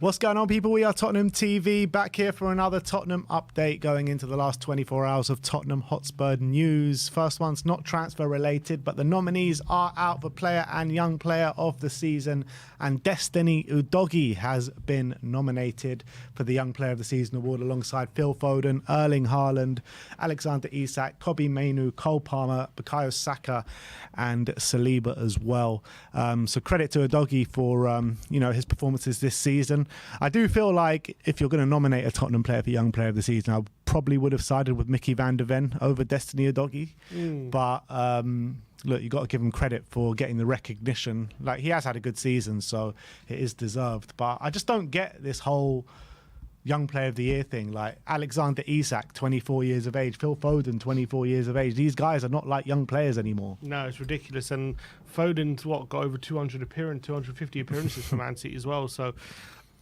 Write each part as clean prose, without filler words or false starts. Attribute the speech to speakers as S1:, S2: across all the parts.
S1: What's going on, people? We are Tottenham TV, back here for another Tottenham update going into the last 24 hours of Tottenham Hotspur news. First one's not transfer related, but the nominees are out for player and young player of the season, and Destiny Udogie has been nominated for the Young Player of the Season award alongside Phil Foden, Erling Haaland, Alexander Isak, Kobbie Mainoo, Cole Palmer, Bukayo Saka and Saliba as well. So credit to Udogie for his performances this season. I do feel like if you're going to nominate a Tottenham player for Young Player of the Season, I probably would have sided with Mickey van der Ven over Destiny Udogie. But look, you got to give him credit for getting the recognition. Like, he has had a good season, so it is deserved. But I just don't get this whole Young Player of the Year thing. Like Alexander Isak, 24 years of age, Phil Foden, 24 years of age. These guys are not like young players anymore. No,
S2: it's ridiculous. And Foden's got over 250 appearances for Man City as well. So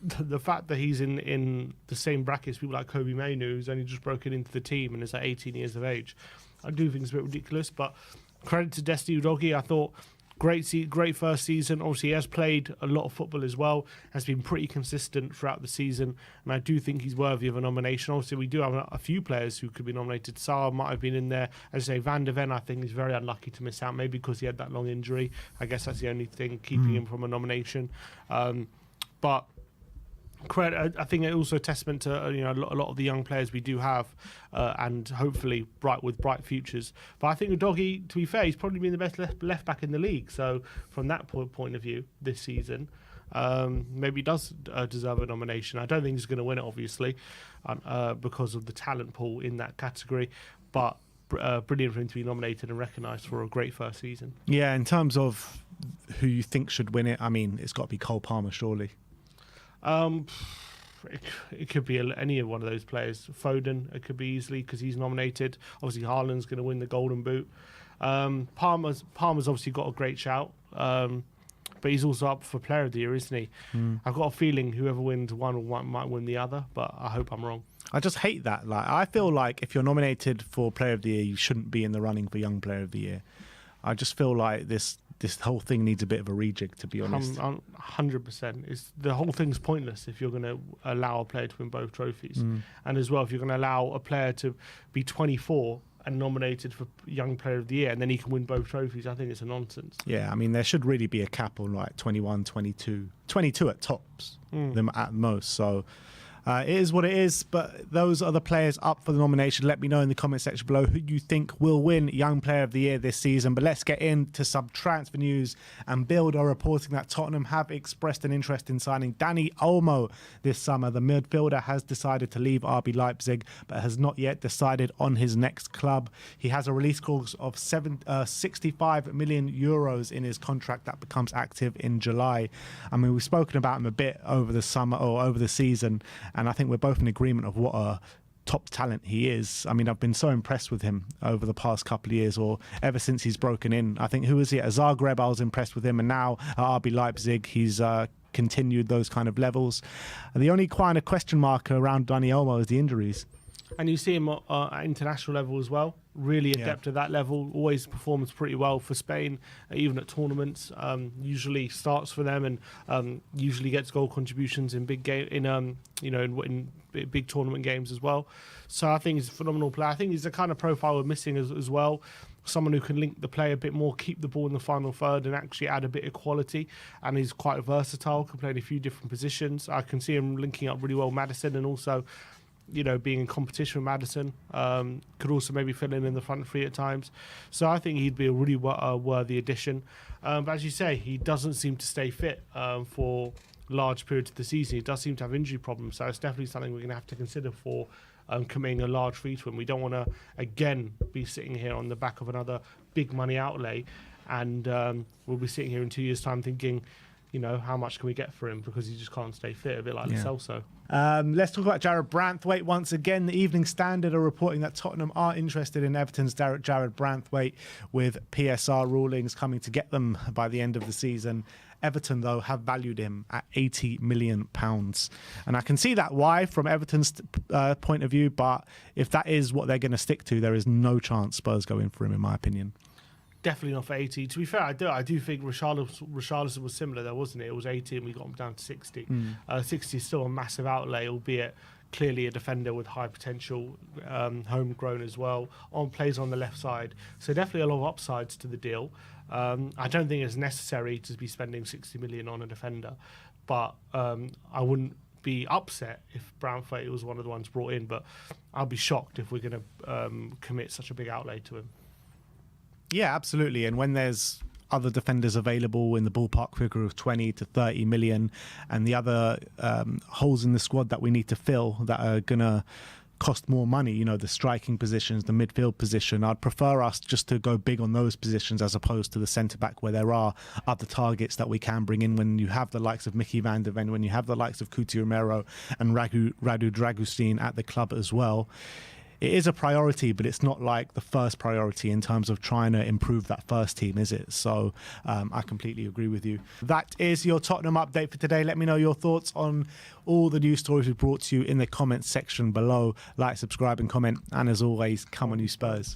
S2: the fact that he's in the same brackets, people like Kobbie Mainoo, who's only just broken into the team and is like 18 years of age, I do think it's a bit ridiculous. But credit to Destiny Udogie. I thought great first season. Obviously, he has played a lot of football as well, has been pretty consistent throughout the season, and I do think he's worthy of a nomination. Obviously, we do have a few players who could be nominated. Saar might have been in there. As I say, Van der Ven, I think, is very unlucky to miss out, maybe because he had that long injury. I guess that's the only thing keeping him from a nomination. But credit, I think, it also a testament to a lot of the young players we do have, and hopefully bright futures. But I think Udogie, to be fair, he's probably been the best left back in the league. So from that point of view, this season, maybe he does deserve a nomination. I don't think he's going to win it, obviously, because of the talent pool in that category. But brilliant for him to be nominated and recognised for a great first season.
S1: Yeah, in terms of who you think should win it, I mean, it's got to be Cole Palmer, surely.
S2: It could be any of one of those players. Foden, it could be easily because he's nominated. Obviously, Haaland's going to win the Golden Boot. Palmer's obviously got a great shout, but he's also up for Player of the Year, isn't he? I've got a feeling whoever wins one might win the other, but I hope I'm wrong.
S1: I just hate that. Like, I feel like if you're nominated for Player of the Year, you shouldn't be in the running for Young Player of the Year. I just feel like this whole thing needs a bit of a rejig, to be honest.
S2: 100%. The whole thing's pointless if you're going to allow a player to win both trophies. And as well, if you're going to allow a player to be 24 and nominated for Young Player of the Year and then he can win both trophies, I think it's a nonsense.
S1: Yeah, I mean, there should really be a cap on like 21, 22 at tops, them at most. So it is what it is, but those are the players up for the nomination. Let me know in the comment section below who you think will win Young Player of the Year this season. But let's get into some transfer news. And Bild are reporting that Tottenham have expressed an interest in signing Dani Olmo this summer. The midfielder has decided to leave RB Leipzig, but has not yet decided on his next club. He has a release clause of 65 million euros in his contract that becomes active in July. I mean, we've spoken about him a bit over the summer or over the season, and I think we're both in agreement of what a top talent he is. I mean, I've been so impressed with him over the past couple of years, or ever since he's broken in. I think, who was he at Zagreb? I was impressed with him, and now at RB Leipzig, he's continued those kind of levels. The only kind of question mark around Dani Olmo is the injuries.
S2: And you see him at international level as well. Really adept at that level. Always performs pretty well for Spain, even at tournaments. Usually starts for them and usually gets goal contributions in big game in big tournament games as well. So I think he's a phenomenal player. I think he's the kind of profile we're missing as well. Someone who can link the play a bit more, keep the ball in the final third, and actually add a bit of quality. And he's quite versatile. Can play in a few different positions. I can see him linking up really well with Maddison, and also, being in competition with Maddison, could also maybe fill in the front three at times. So I think he'd be a really worthy addition. But as you say, he doesn't seem to stay fit for large periods of the season. He does seem to have injury problems. So it's definitely something we're going to have to consider for committing a large fee to him. We don't want to, again, be sitting here on the back of another big money outlay. And we'll be sitting here in 2 years' time thinking, how much can we get for him because he just can't stay fit, a bit like Lo Celso.
S1: Let's talk about Jared Branthwaite once again. The Evening Standard are reporting that Tottenham are interested in Everton's Jared Branthwaite, with PSR rulings coming to get them by the end of the season. Everton, though, have valued him at £80 million. And I can see that why from Everton's point of view, but if that is what they're going to stick to, there is no chance Spurs go in for him, in my opinion.
S2: Definitely not for 80. To be fair, I do think Richarlison was similar there, wasn't it? It was 80 and we got him down to 60. 60 is still a massive outlay, albeit clearly a defender with high potential, homegrown as well, plays on the left side. So definitely a lot of upsides to the deal. I don't think it's necessary to be spending 60 million on a defender, but I wouldn't be upset if Braithwaite was one of the ones brought in, but I'll be shocked if we're going to commit such a big outlay to him.
S1: Yeah, absolutely. And when there's other defenders available in the ballpark figure of 20 to 30 million, and the other holes in the squad that we need to fill that are going to cost more money, you know, the striking positions, the midfield position, I'd prefer us just to go big on those positions as opposed to the centre-back, where there are other targets that we can bring in when you have the likes of Mickey van der Ven, when you have the likes of Cuti Romero and Radu Dragusin at the club as well. It is a priority, but it's not like the first priority in terms of trying to improve that first team, is it? So I completely agree with you. That is your Tottenham update for today. Let me know your thoughts on all the news stories we brought to you in the comments section below. Like, subscribe and comment. And as always, come on you Spurs.